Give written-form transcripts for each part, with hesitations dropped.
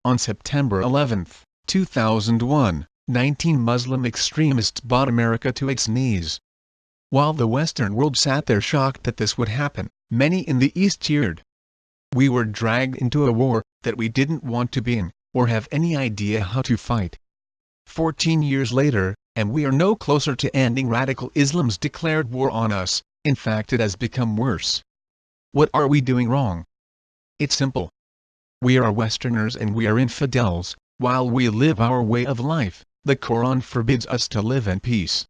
On September 11, 2001, 19 Muslim extremists brought America to its knees. While the Western world sat there shocked that this would happen, many in the East cheered. We were dragged into a war that we didn't want to be in, or have any idea how to fight. 14 years later, and we are no closer to ending radical Islam's declared war on us. In fact, it has become worse. What are we doing wrong? It's simple. We are Westerners and we are infidels. While we live our way of life, the Quran forbids us to live in peace.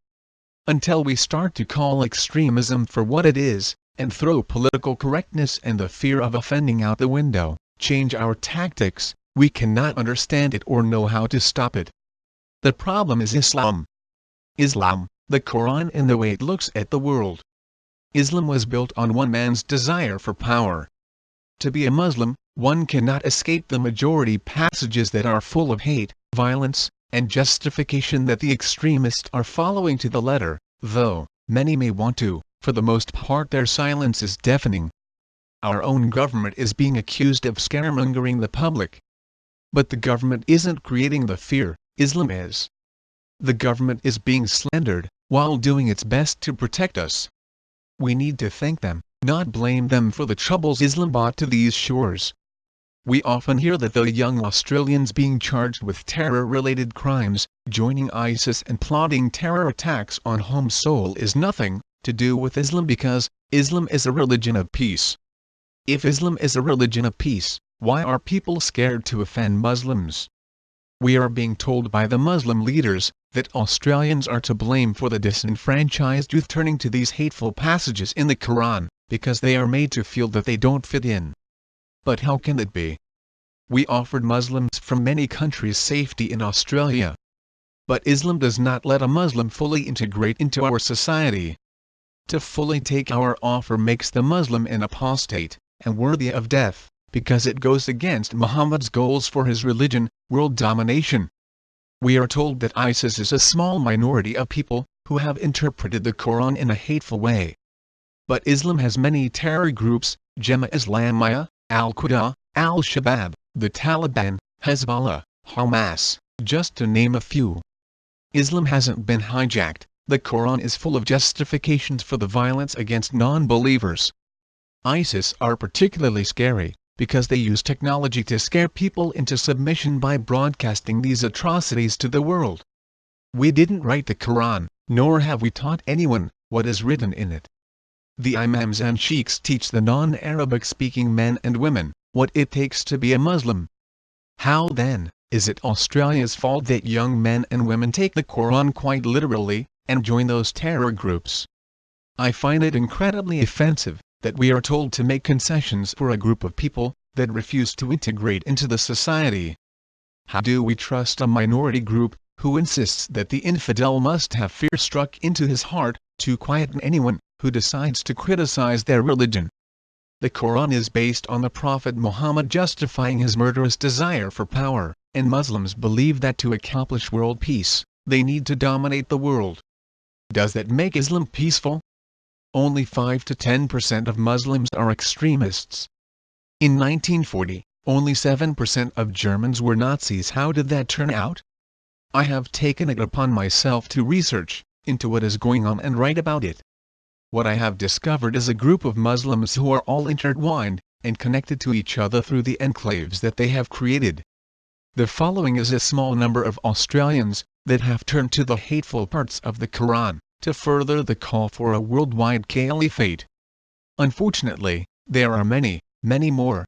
Until we start to call extremism for what it is, and throw political correctness and the fear of offending out the window, change our tactics, we cannot understand it or know how to stop it. The problem is Islam. Islam, the Quran and the way it looks at the world. Islam was built on one man's desire for power. To be a Muslim, one cannot escape the majority passages that are full of hate, violence, and justification that the extremists are following to the letter, though many may want to. For the most part their silence is deafening. Our own government is being accused of scaremongering the public. But the government isn't creating the fear, Islam is. The government is being slandered, while doing its best to protect us. We need to thank them, not blame them for the troubles Islam brought to these shores. We often hear that the young Australians being charged with terror-related crimes, joining ISIS and plotting terror attacks on home Seoul is nothing to do with Islam because Islam is a religion of peace. If Islam is a religion of peace, why are people scared to offend Muslims? We are being told by the Muslim leaders that Australians are to blame for the disenfranchised youth turning to these hateful passages in the Quran, because they are made to feel that they don't fit in. But how can that be? We offered Muslims from many countries safety in Australia. But Islam does not let a Muslim fully integrate into our society. To fully take our offer makes the Muslim an apostate, and worthy of death, because it goes against Muhammad's goals for his religion, world domination. We are told that ISIS is a small minority of people who have interpreted the Quran in a hateful way. But Islam has many terror groups: Jemaah Islamiyah, Al-Qaeda, Al-Shabaab, the Taliban, Hezbollah, Hamas, just to name a few. Islam hasn't been hijacked. The Quran is full of justifications for the violence against non-believers. ISIS are particularly scary, because they use technology to scare people into submission by broadcasting these atrocities to the world. We didn't write the Quran, nor have we taught anyone what is written in it. The imams and sheikhs teach the non-Arabic speaking men and women what it takes to be a Muslim. How then is it Australia's fault that young men and women take the Quran quite literally and join those terror groups? I find it incredibly offensive that we are told to make concessions for a group of people that refuse to integrate into the society. How do we trust a minority group who insists that the infidel must have fear struck into his heart to quieten anyone who decides to criticize their religion? The Quran is based on the Prophet Muhammad justifying his murderous desire for power, and Muslims believe that to accomplish world peace, they need to dominate the world. Does that make Islam peaceful? Only 5 to 10% of Muslims are extremists. In 1940, only 7% of Germans were Nazis. How did that turn out? I have taken it upon myself to research into what is going on and write about it. What I have discovered is a group of Muslims who are all intertwined and connected to each other through the enclaves that they have created. The following is a small number of Australians that have turned to the hateful parts of the Quran to further the call for a worldwide caliphate. Unfortunately, there are many, many more